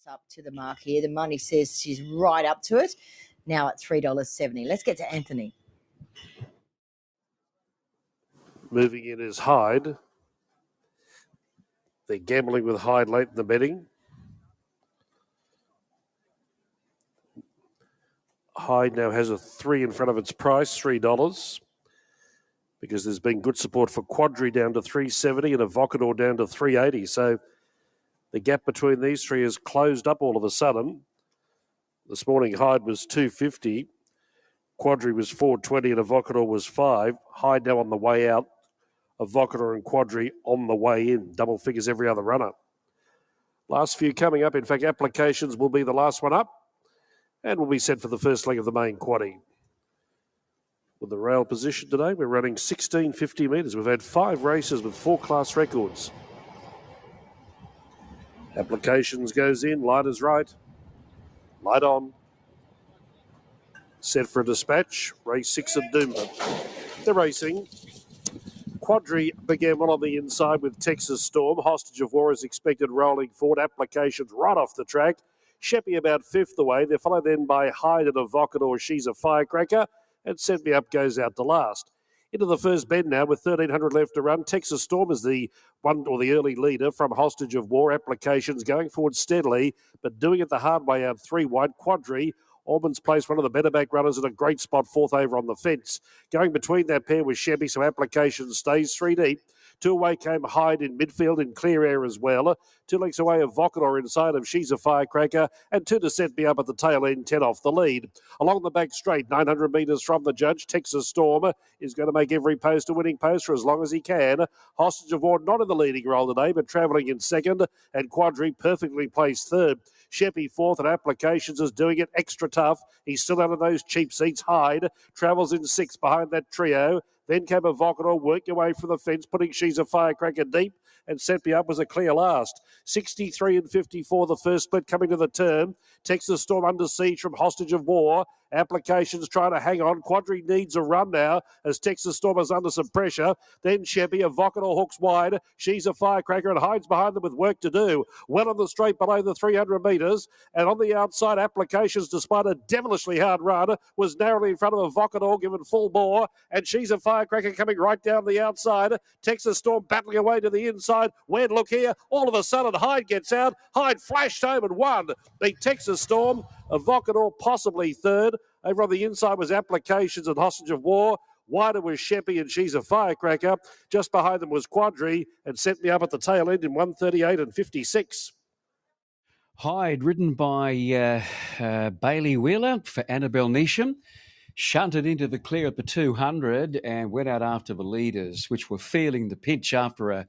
Up to the mark here. The money says she's right up to it. Now at $3.70. Let's get to Anthony. Moving in is Hyde. They're gambling with Hyde late in the betting. Hyde now has a 3 in front of its price, $3, because there's been good support for Quadri down to $3.70 and Avocador down to $3.80. So the gap between these three has closed up all of a sudden. This morning, Hyde was $2.50. Quadri was $4.20 and Avocador was $5. Hyde now on the way out. Avocador and Quadri on the way in. Double figures every other runner. Last few coming up. In fact, applications will be the last one up and will be set for the first leg of the main quaddie. With the rail position today, we're running 1650 metres. We've had 5 races with 4 class records. Applications goes in. Light is right. Light on. Set for a dispatch. Race 6 at Doomben. They're racing. Quadri began well on the inside with Texas Storm. Hostage of War is expected rolling forward. Applications right off the track. Sheppey about 5th away. They're followed then by Hyde and Avocador, Sheza Firecracker. And Set Me Up goes out to last. Into the first bend now with 1,300 left to run. Texas Storm is the one or the early leader from Hostage of War. Applications going forward steadily, but doing it the hard way out 3 wide. Quadri, Auburn's Place, one of the better back runners in a great spot, 4th over on the fence. Going between that pair was Sheppey, so Applications stays 3 deep. 2 away came Hyde in midfield in clear air as well. 2 lengths away Avocador inside of Sheza Firecracker, and 2 to Set Me Up at the tail end, 10 off the lead. Along the back straight, 900 metres from the judge, Texas Storm is going to make every post a winning post for as long as he can. Hostage of War not in the leading role today, but travelling in second, and Quadri perfectly placed third. Sheppey 4th, and Applications is doing it extra tough. He's still out of those cheap seats. Hyde travels in 6th behind that trio. Then came Avocador, worked away from the fence, putting Sheza Firecracker deep, and Set Me Up was a clear last. 63 and 54, the first split coming to the turn. Texas Storm under siege from Hostage of War. Applications trying to hang on. Quadri needs a run now as Texas Storm is under some pressure. Then Sheppey, Avocador hooks wide. She's a Firecracker and hides behind them with work to do. Well on the straight below the 300 metres. And on the outside, Applications, despite a devilishly hard run, was narrowly in front of Avocador, given full bore. And she's a Firecracker coming right down the outside. Texas Storm battling away to the inside. When look here, all of a sudden Hyde gets out. Hyde flashed home and won. The Texas Storm, Avocador possibly third. Over on the inside was Applications and Hostage of War. Wider was Sheppey and She's a Firecracker. Just behind them was Quadri and Set Me Up at the tail end in 1:38 and 56. Hyde, ridden by Bailey Wheeler for Annabelle Neesham, shunted into the clear at the 200 and went out after the leaders, which were feeling the pinch after a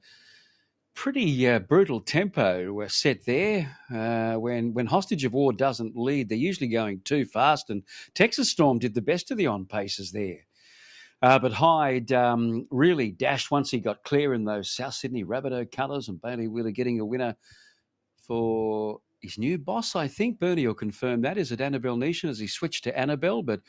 pretty brutal tempo set there. When Hostage of War doesn't lead, they're usually going too fast, and Texas Storm did the best of the on-paces there. But Hyde really dashed once he got clear in those South Sydney Rabbitoh colours, and Bailey Wheeler getting a winner for his new boss, I think. Bernie will confirm that. Is it Annabelle Neesham as he switched to Annabelle? But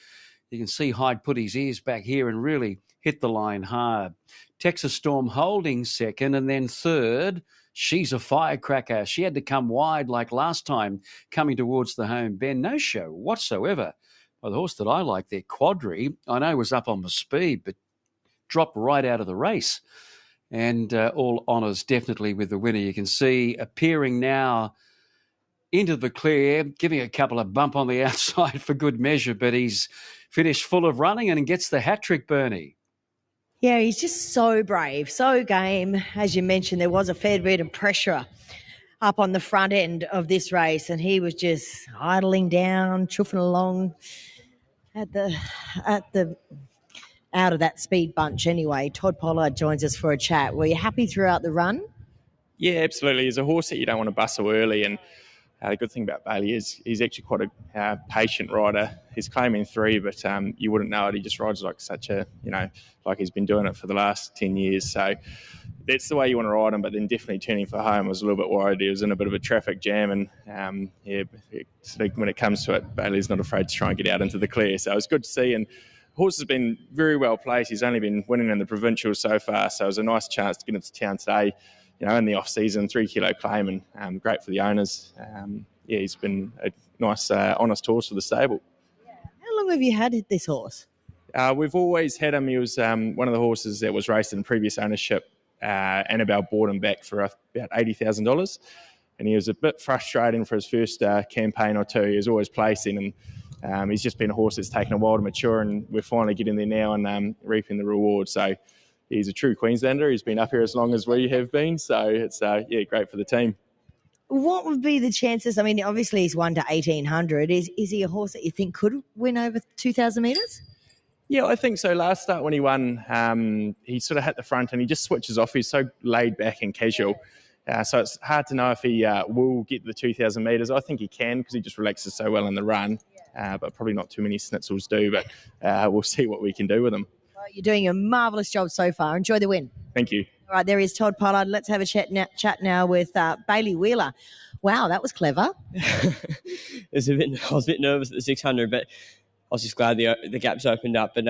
you can see Hyde put his ears back here and really hit the line hard. Texas Storm holding second, and then third, She's a Firecracker. She had to come wide like last time, coming towards the home bend. No show whatsoever by the horse that I like there, Quadri. I know was up on the speed, but dropped right out of the race. And all honours definitely with the winner. You can see appearing now into the clear, giving a couple of bump on the outside for good measure, but he's finished full of running and gets the hat-trick, Bernie. Yeah, he's just so brave, so game. As you mentioned, there was a fair bit of pressure up on the front end of this race, and he was just idling down, chuffing along at the out of that speed bunch anyway. Todd Pollard joins us for a chat. Were you happy throughout the run? Yeah, absolutely. He's a horse that you don't want to bustle early, and the good thing about Bailey is he's actually quite a patient rider. He's claiming 3, but you wouldn't know it. He just rides like such a, like he's been doing it for the last 10 years. So that's the way you want to ride him, but then definitely turning for home, I was a little bit worried. He was in a bit of a traffic jam, and when it comes to it, Bailey's not afraid to try and get out into the clear. So it was good to see, and the horse has been very well placed. He's only been winning in the provincial so far, so it was a nice chance to get into town today. In the off-season, 3 kilo claim, and great for the owners. yeah, he's been a nice, honest horse for the stable. How long have you had this horse? We've always had him. He was one of the horses that was raced in previous ownership. Annabelle bought him back for about $80,000, and he was a bit frustrating for his first campaign or two. He was always placing, and he's just been a horse that's taken a while to mature, and we're finally getting there now and reaping the reward. So he's a true Queenslander. He's been up here as long as we have been, so it's great for the team. What would be the chances? I mean, obviously he's won to 1,800. Is he a horse that you think could win over 2,000 metres? Yeah, I think so. Last start when he won, he sort of hit the front and he just switches off. He's so laid back and casual. So it's hard to know if he will get the 2,000 metres. I think he can because he just relaxes so well in the run, but probably not too many schnitzels do. But we'll see what we can do with him. Well, you're doing a marvellous job so far. Enjoy the win. Thank you. All right, there is Todd Pollard. Let's have a chat now with Bailey Wheeler. Wow, that was clever. I was a bit nervous at the 600, but I was just glad the gaps opened up. But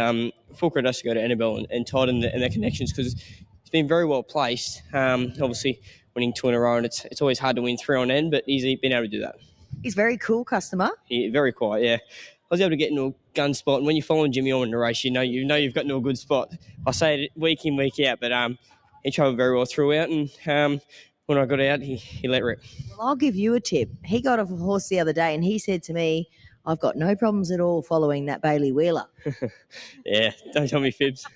full credit has to go to Annabelle and Todd and their connections because he's been very well placed. Obviously, winning 2 in a row, and it's always hard to win 3 on end, but he's been able to do that. He's very cool customer. Very quiet, yeah. I was able to get into a gun spot, and when you're following Jimmy on in a race, you know you've got into a good spot. I say it week in, week out, but he travelled very well throughout, and when I got out, he let rip. Well, I'll give you a tip. He got off a horse the other day, and he said to me, I've got no problems at all following that Bailey Wheeler. Yeah, don't tell me fibs.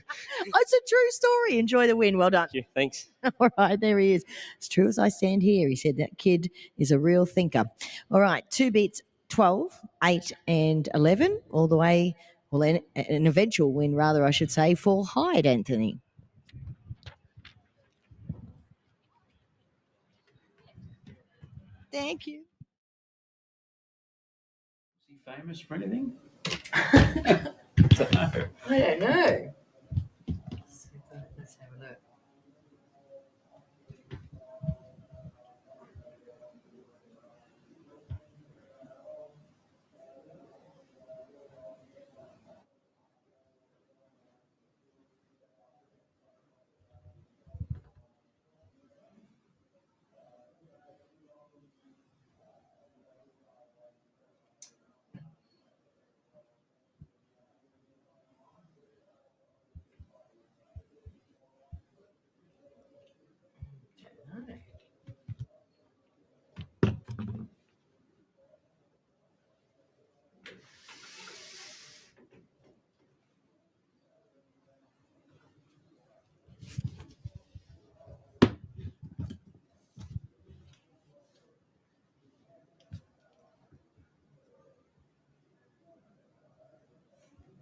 It's a true story. Enjoy the win. Well done. Yeah, thanks. All right, there he is. As true as I stand here, he said that kid is a real thinker. All right, 2 beats 12, 8 and 11, all the way, well, an eventual win, rather, I should say, for Hyde, Anthony. Thank you. Is he famous for anything? I don't know. Let's have a look.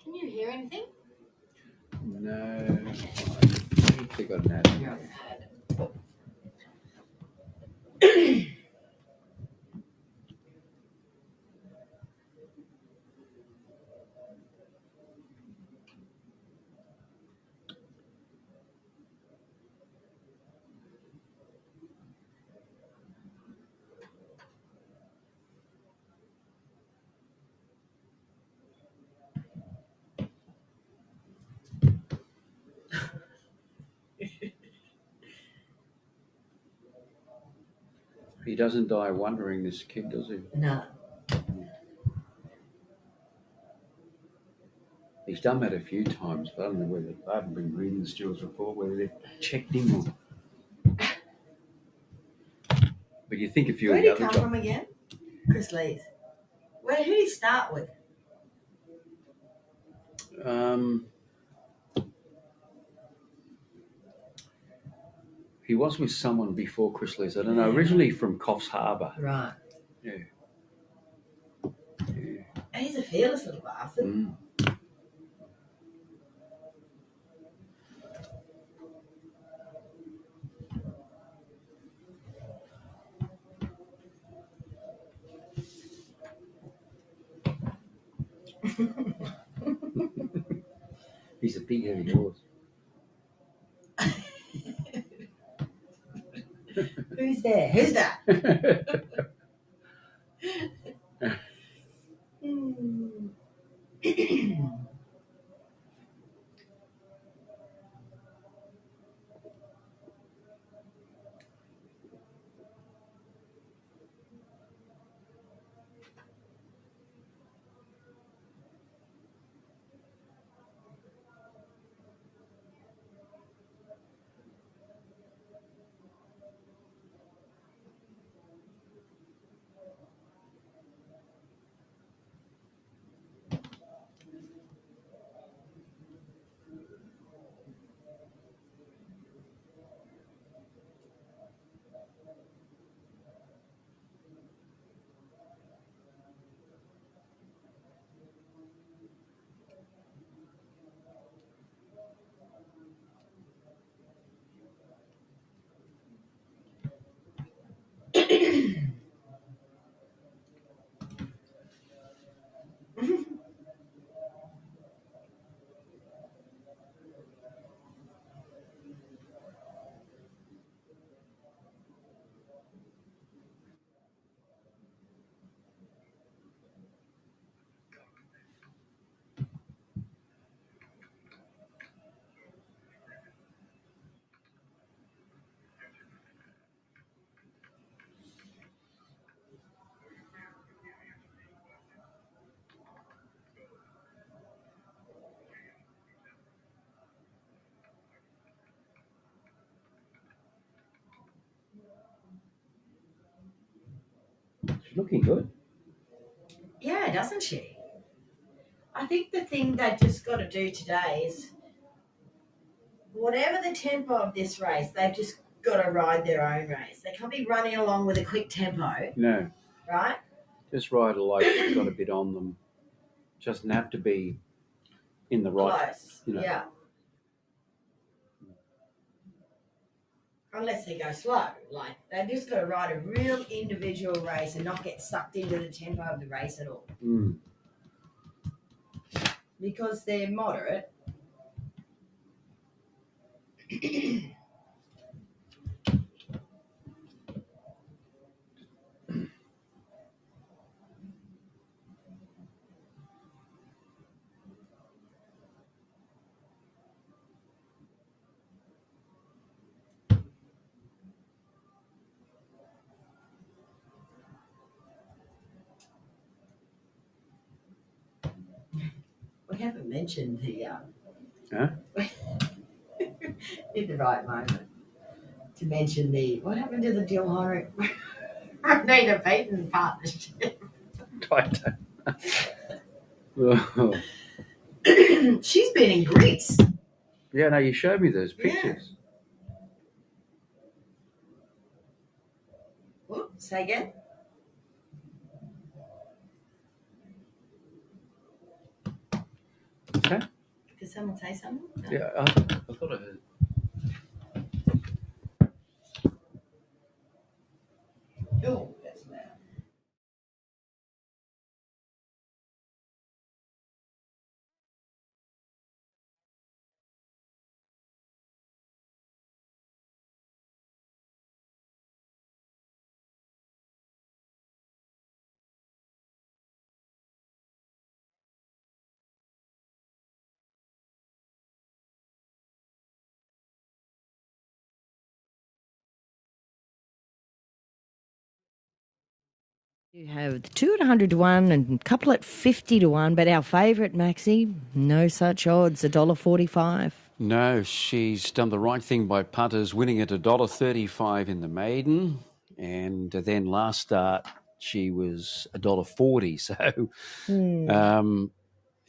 Can you hear anything? No. I think they got an ad. Yeah. He doesn't die wondering, this kid, does he? No. He's done that a few times, but I don't know whether I haven't been reading the steward's report, whether they've checked him or. But you think a few Where of did the he other come from again? Chris Lees. Who did he start with? He was with someone before Chris Lees. I don't know. Originally from Coffs Harbour. Right. Yeah. And he's a fearless little bastard. Mm. He's a big heavy horse. Who's there? Who's that? Looking good. Yeah, doesn't she? I think the thing they've just got to do today is whatever the tempo of this race, they've just got to ride their own race. They can't be running along with a quick tempo. No. Right? Just ride it like they've got a bit on them. Doesn't have to be in the right. Close. Yeah. Unless they go slow. Like, they've just got to ride a real individual race and not get sucked into the tempo of the race at all. Mm. Because they're moderate. We haven't mentioned the in the right moment to mention the what happened to the Dilhorn Rita Payton partnership. She's been in Greece. Yeah, no, you showed me those pictures. Whoop, say again. Okay. Did someone say something? No. Yeah, I thought I heard. Oh, that's loud. You have the 2 at 100 to 1 and a couple at 50 to 1, but our favourite, Maxie, no such odds, $1.45. No, she's done the right thing by punters, winning at $1.35 in the maiden, and then last start she was $1.40. So,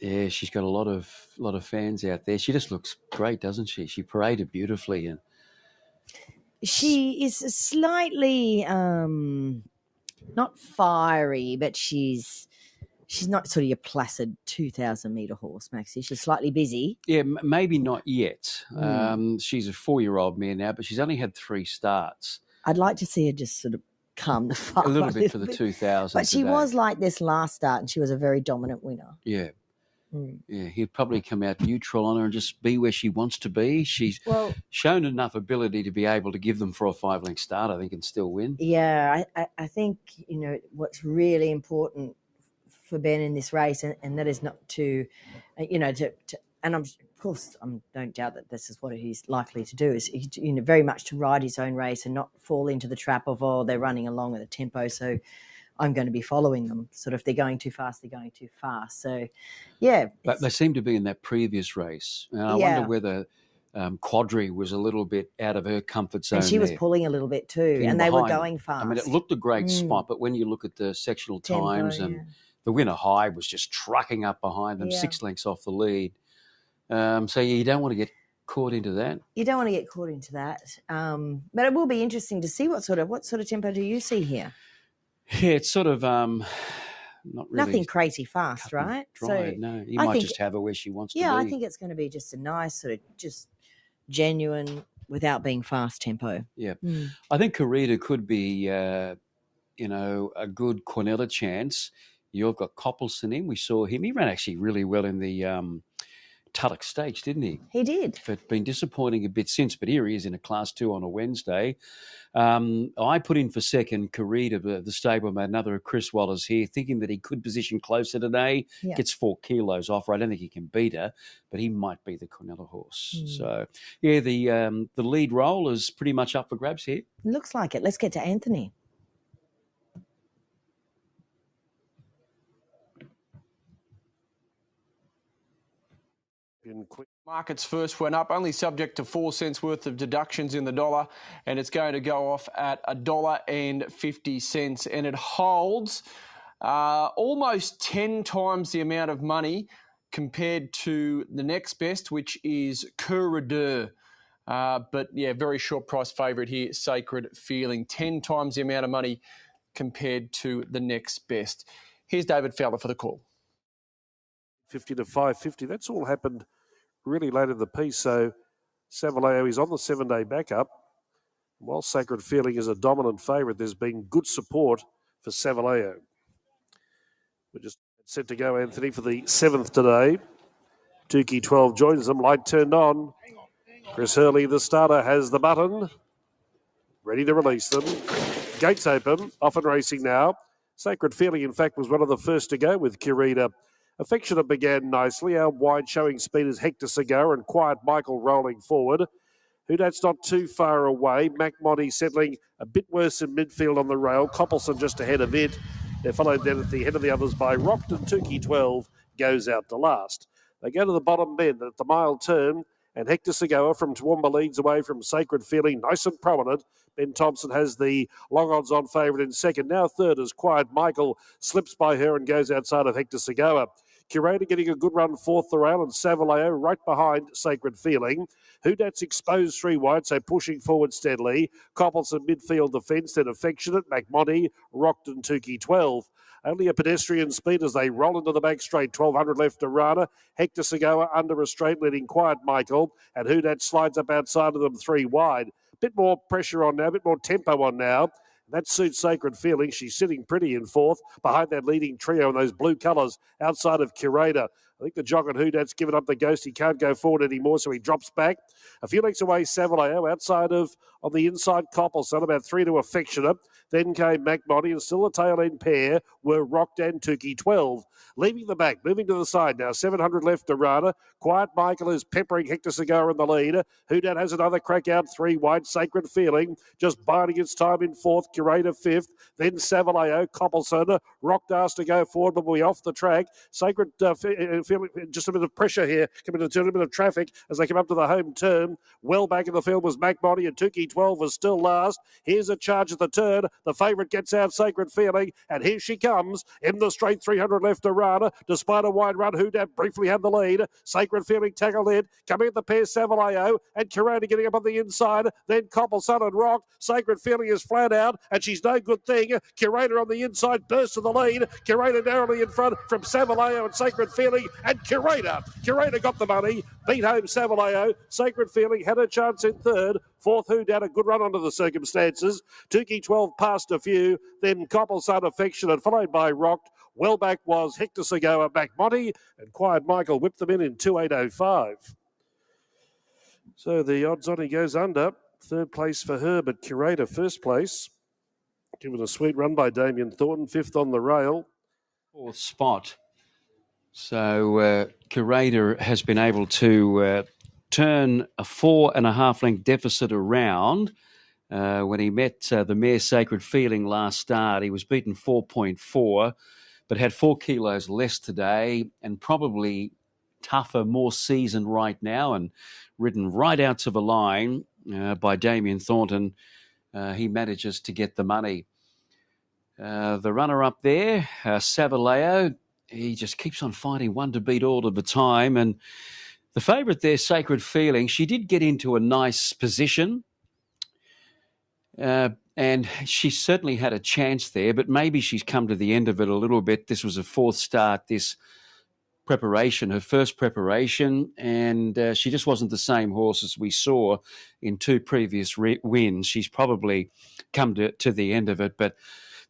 yeah, she's got a lot of fans out there. She just looks great, doesn't she? She paraded beautifully, and she is slightly not fiery, but she's not sort of your placid 2,000 metre horse, Maxie. She's slightly busy. yeah, maybe not yet. She's a 4-year-old mare now, but she's only had 3 starts. I'd like to see her just sort of calm the farm A little bit for the 2,000 But she today. was like this last start, and she was a very dominant winner. Yeah. Yeah, he'd probably come out neutral on her and just be where she wants to be. She's shown enough ability to be able to give them 4 or 5 length start, I think, and still win. Yeah, I think, what's really important for Ben in this race, and that is not to, and of course, I don't doubt that this is what he's likely to do, is very much to ride his own race and not fall into the trap of, they're running along at a tempo, so I'm going to be following them. Sort of, if they're going too fast, they're going too fast. So, yeah. But they seem to be in that previous race. And I wonder whether Quadri was a little bit out of her comfort zone. And she was pulling a little bit too, and they were going fast. I mean, it looked a great spot, but when you look at the sectional times and the winner, Hyde, was just trucking up behind them, 6 lengths off the lead. So you don't want to get caught into that. You don't want to get caught into that. But it will be interesting to see what sort of tempo do you see here? Yeah, it's sort of not really nothing crazy fast, right? So no, you might just have her where she wants to be. Yeah, I think it's going to be just a nice sort of just genuine without being fast tempo. Yeah. I think Kureder could be, a good Cornella chance. You've got Coppelson in. We saw him. He ran actually really well in the Tuttock Stakes, didn't he? He did. But been disappointing a bit since. But here he is in a Class 2 on a Wednesday. I put in for second Kureder, the stablemate, another of Chris Waller's here, thinking that he could position closer today. Yeah. Gets 4 kilos off her. I don't think he can beat her, but he might be the Cornella horse. So, yeah, the lead role is pretty much up for grabs here. Looks like it. Let's get to Anthony. Markets first went up, only subject to 4 cents worth of deductions in the dollar, and it's going to go off at $1.50, and it holds almost 10 times the amount of money compared to the next best, which is Kureder. But yeah, very short price favourite here, Sacred Feeling. 10 times the amount of money compared to the next best. Here's David Fowler for the call. 50 to 550. That's all happened really late in the piece. So Savileo is on the 7-day backup. While Sacred Feeling is a dominant favourite, there's been good support for Savileo. We're just set to go, Anthony, for the 7th today. Tukey 12 joins them. Light turned on. Chris Hurley, the starter, has the button. Ready to release them. Gates open. Off and racing now. Sacred Feeling, in fact, was one of the first to go with Kureder. Affectionate began nicely. Our wide showing speed is Hector Cigar and Quiet Michael rolling forward. Whodat's not too far away. Mac Monty settling a bit worse in midfield on the rail. Coppelson just ahead of it. They're followed then at the head of the others by Rockton. Tukey 12 goes out to last. They go to the bottom bend at the mile turn, and Hector Segoa from Toowoomba leads away from Sacred Feeling, nice and prominent. Ben Thompson has the long odds-on favourite in second. Now third as Quiet Michael slips by her and goes outside of Hector Segoa. Kureder getting a good run fourth the rail, and Savileo right behind Sacred Feeling. Whodat's exposed 3 wide, so pushing forward steadily. Coppelson midfield defence, then Affectionate, McMonty, Rockton, Tukey 12. Only a pedestrian speed as they roll into the back straight. 1200 left to Rana. Hector Segoa under restraint, leading Quiet Michael, and Whodat slides up outside of them 3 wide. Bit more pressure on now, a bit more tempo on now. That suits Sacred Feeling. She's sitting pretty in fourth behind that leading trio in those blue colours outside of Kureder. I think the jog on Whodat's given up the ghost. He can't go forward anymore, so he drops back. A few lengths away, Savileo, outside of on the inside, Coppelson, about 3 to Affectionate. Then came McMonty, and still the tail end pair were Rocked and Tukey 12. Leaving the back, moving to the side now, 700 left to Rana. Quiet Michael is peppering Hector Segoa in the lead. Whodat has another crack out, 3 wide, Sacred Feeling, just biding its time in fourth, Kureder fifth. Then Savileo, Coppelson, Rocked asked to go forward, but we're off the track. Sacred Feeling, just a bit of pressure here, coming to a bit of traffic as they come up to the home turn. Well back in the field was McMonty, and Tukey 12 was still last. Here's a charge at the turn. The favourite gets out, Sacred Feeling, and here she comes in the straight, 300 left to Rana. Despite a wide run, Whodat briefly had the lead. Sacred Feeling tackled in, coming at the pair, Savileo, and Kureder getting up on the inside. Then Coppelson and Rock. Sacred Feeling is flat out, and she's no good thing. Kureder on the inside bursts to the lead. Kureder narrowly in front from Savileo and Sacred Feeling, and Kureder. Kureder got the money, beat home Savileo. Sacred Feeling had a chance in third. Fourth, Whodat, a good run under the circumstances. Tukey 12 passed a few. Then Coppelson, Affectionate, followed by Rocked. Well back was Hector Segoa, McMonty, and Quiet Michael whipped them in 2:8:05. So the odds on he goes under. Third place for her, but Kureder first place. Given a sweet run by Damien Thornton, fifth on the rail. Fourth spot. So Kureder has been able to turn a 4.5 length deficit around. When he met the mare Sacred Feeling last start, he was beaten 4.4, but had 4 kilos less today and probably tougher, more seasoned right now, and ridden right out to the line by Damien Thornton. He manages to get the money. The runner-up there, Savileo, he just keeps on finding one to beat all of the time. And the favourite there, Sacred Feeling, she did get into a nice position. And she certainly had a chance there, but maybe she's come to the end of it a little bit. This was a fourth start, this preparation, her first preparation, and she just wasn't the same horse as we saw in 2 previous wins. She's probably come to the end of it, but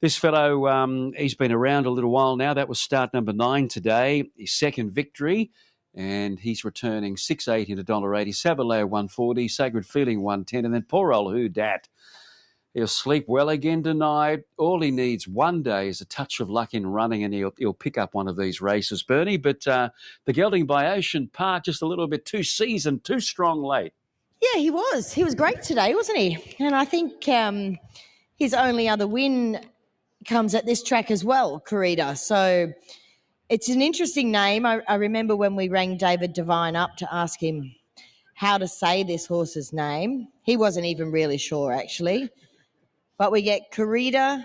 this fellow, he's been around a little while now. That was start number 9 today, his second victory, and he's returning 6.80 to $1.80. Savileo 140, Sacred Feeling 110, and then poor old Whodat. He'll sleep well again tonight. All he needs one day is a touch of luck in running, and he'll pick up one of these races, Bernie. But the gelding by Ocean Park, just a little bit too seasoned, too strong late. Yeah, he was. He was great today, wasn't he? And I think his only other win comes at this track as well, Kureder. So It's an interesting name. I remember when we rang David Devine up to ask him how to say this horse's name. He wasn't even really sure, actually. But we get Kureder.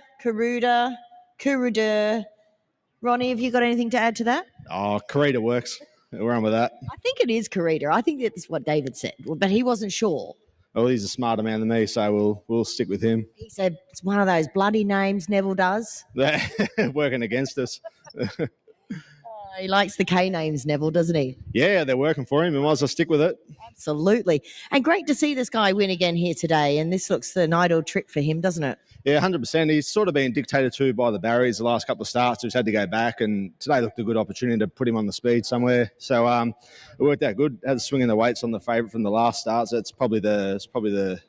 Ronnie, have you got anything to add to that? Oh, Kureder works. We're on with that. I think it is Kureder. I think that's what David said, but he wasn't sure. Well, he's a smarter man than me, so we'll stick with him. He said it's one of those bloody names Neville does. Working against us. He likes the K names, Neville, doesn't he? Yeah, they're working for him. We might as well stick with it. Absolutely. And great to see this guy win again here today. And this looks an ideal trip for him, doesn't it? Yeah, 100%. He's sort of been dictated to by the barriers the last couple of starts. He's had to go back, and today looked a good opportunity to put him on the speed somewhere. So it worked out good. Had a swing in the weights on the favourite from the last start. So it's probably the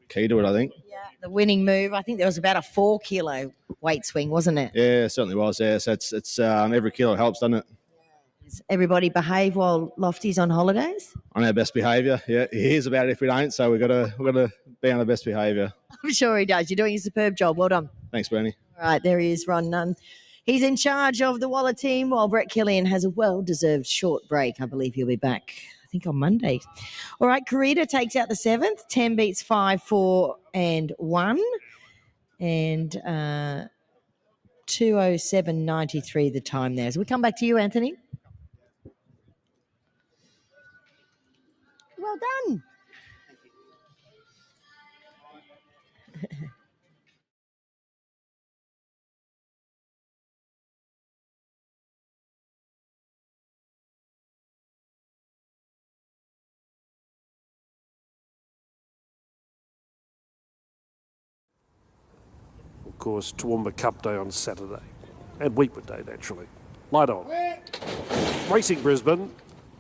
key to it, I think. Yeah, the winning move. I think there was about a 4 kilo weight swing, wasn't it? Yeah, it certainly was. Yeah, so it's every kilo helps, doesn't it? Does everybody behave while Lofty's on holidays? On our best behaviour. Yeah, he hears about it if we don't. So we've got to be on our best behaviour. I'm sure he does. You're doing a superb job. Well done. Thanks, Bernie. All right, there he is, Ron Nunn. He's in charge of the Waller team while Brett Killian has a well-deserved short break. I believe he'll be back, I think, on Monday. All right, Kureder takes out the 7th. 10 beats 5, 4 and 1. And 2:07.93 the time there. So we come back to you, Anthony. Well done. Of course, Toowoomba Cup Day on Saturday. And Weetwood Day, naturally. Light on. Racing Brisbane.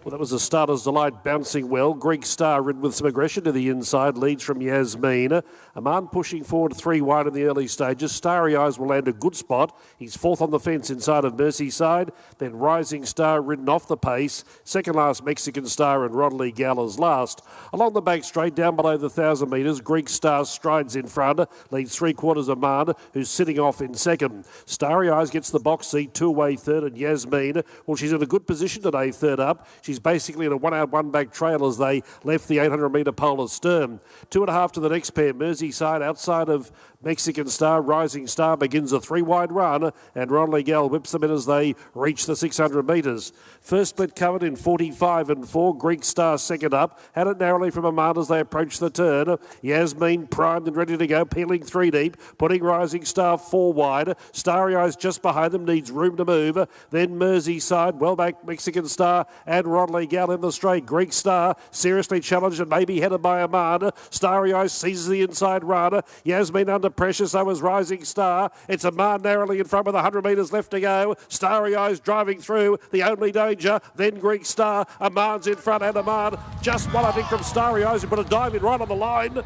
Well, that was a starter's delight, bouncing well. Greek Star ridden with some aggression to the inside, leads from Yasmin. Ammand pushing forward 3 wide in the early stages. Starry Eyes will land a good spot. He's 4th on the fence inside of Merseyside. Then Rising Star ridden off the pace. Second last, Mexican Star and Ronlee Gal is last. Along the back straight, down below the 1,000 metres, Greek Star strides in front, leads 3/4 Ammand, who's sitting off in second. Starry Eyes gets the box seat, 2-away third, and Yasmin, well, she's in a good position today, third up. She's basically in a 1-out, 1-back trail as they left the 800-metre pole astern. 2.5 to the next pair. Merseyside outside of Mexican Star. Rising Star begins a 3-wide run, and Ronlee Gal whips them in as they reach the 600 metres. First split covered in 45 and 4. Greek Star second up. Had it narrowly from Ammand as they approach the turn. Yasmin primed and ready to go, peeling 3 deep, putting Rising Star 4 wide. Starry Eyes just behind them, needs room to move. Then Merseyside, well back Mexican Star and Ronlee Gal in the straight. Greek Star seriously challenged and maybe headed by Ammand. Starry Eyes seizes the inside run. Yasmin under pressure, so is Rising Star. It's Ammand narrowly in front with 100 metres left to go. Starry Eyes driving through, the only danger. Then Greek Star. Ammand's in front, and Ammand just one, I think, from Starry Eyes, who put a dive in right on the line.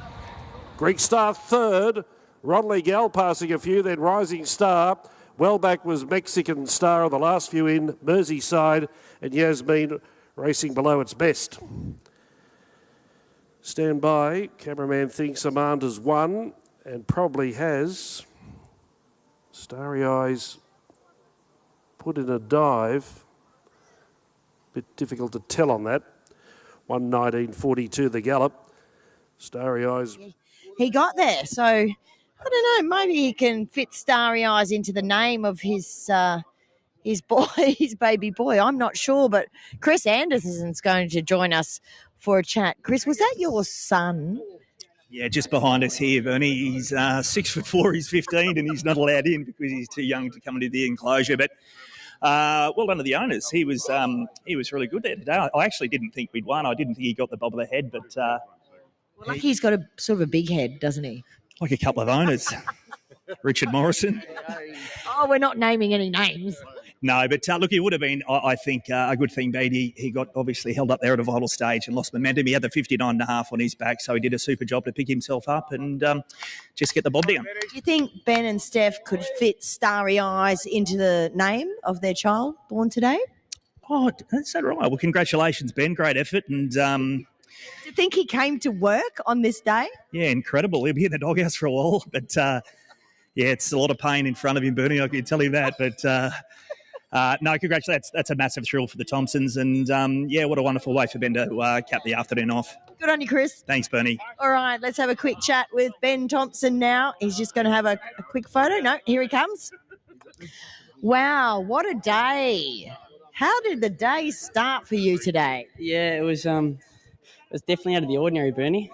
Greek Star third. Ronlee Gal passing a few, then Rising Star. Well back was Mexican Star on the last few in Merseyside, and Yasmin racing below its best. Stand by. Cameraman thinks Ammand has won, and probably has. Starry Eyes put in a dive. Bit difficult to tell on that. 1:19.42 the gallop. Starry Eyes. He got there, so I don't know. Maybe he can fit Starry Eyes into the name of his boy, his baby boy. I'm not sure, but Chris Anderson's going to join us for a chat. Chris, was that your son? Yeah, just behind us here, Bernie. He's 6'4", he's 15, and he's not allowed in because he's too young to come into the enclosure. But well done to the owners. He was really good there today. I actually didn't think we'd won. I didn't think he got the bob of the head, but Well, he's got a sort of a big head, doesn't he? like a couple of owners, Richard Morrison. Oh, we're not naming any names. No, but look, it would have been, I think, a good thing, Beat. He got obviously held up there at a vital stage and lost momentum. He had the 59.5 on his back, so he did a super job to pick himself up and just get the bob down. Do you think Ben and Steph could fit Starry Eyes into the name of their child born today? Oh, that's that right. Well, congratulations, Ben. Great effort. And Do you think he came to work on this day? yeah, incredible. He'll be in the doghouse for a while, but yeah, it's a lot of pain in front of him, Bernie. I can tell you that. But No, congratulations. That's a massive thrill for the Thompsons. And, what a wonderful way for Ben to cap the afternoon off. Good on you, Chris. Thanks, Bernie. All right, let's have a quick chat with Ben Thompson now. He's just going to have a quick photo. No, here he comes. Wow, what a day. How did the day start for you today? Yeah, it was definitely out of the ordinary, Bernie.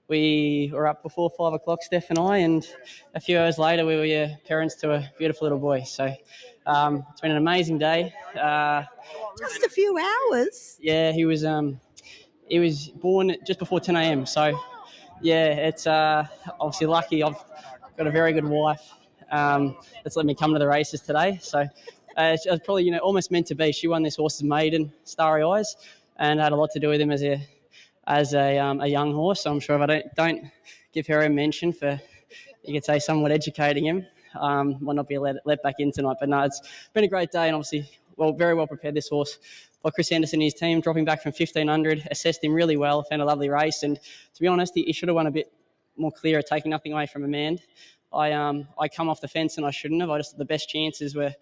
We were up before 5 o'clock, Steph and I, and a few hours later we were parents to a beautiful little boy. So it's been an amazing day. Just a few hours? Yeah, he was born just before 10 a.m. So, yeah, it's obviously lucky. I've got a very good wife that's let me come to the races today. So it's probably almost meant to be. She won this horse's maiden, Starry Eyes, and had a lot to do with him as a young horse. So I'm sure if I don't give her a mention for, you could say, somewhat educating him, might not be let back in tonight. But no, it's been a great day, and obviously very well prepared, this horse, by Chris Anderson and his team, dropping back from 1,500, assessed him really well, found a lovely race. And to be honest, he should have won a bit more clearer, taking nothing away from Ammand. I come off the fence and I shouldn't have. The best chances were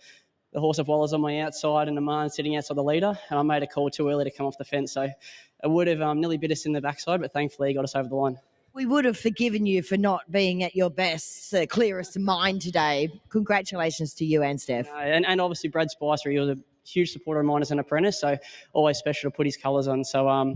the horse of Waller's on my outside and Ammand sitting outside the leader, and I made a call too early to come off the fence. So it would have nearly bit us in the backside, but thankfully he got us over the line. We would have forgiven you for not being at your best, clearest mind today. Congratulations to you and Steph. And obviously Brad Spicer, he was a huge supporter of mine as an apprentice, so always special to put his colours on. So,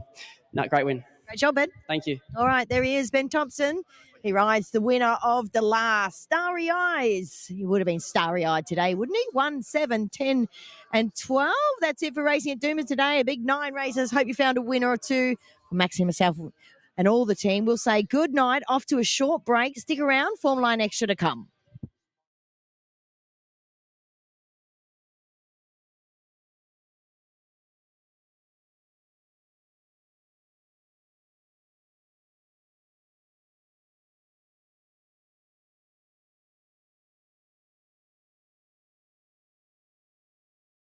great win. Great job, Ben. Thank you. All right, there he is, Ben Thompson. He rides the winner of the last, Starry Eyes. He would have been starry-eyed today, wouldn't he? 1, 7, 10 and 12. That's it for racing at Doomben today. A big 9 races. Hope you found a winner or two. Maxie, myself, and all the team will say good night. Off to a short break. Stick around. Formula Line Extra to come.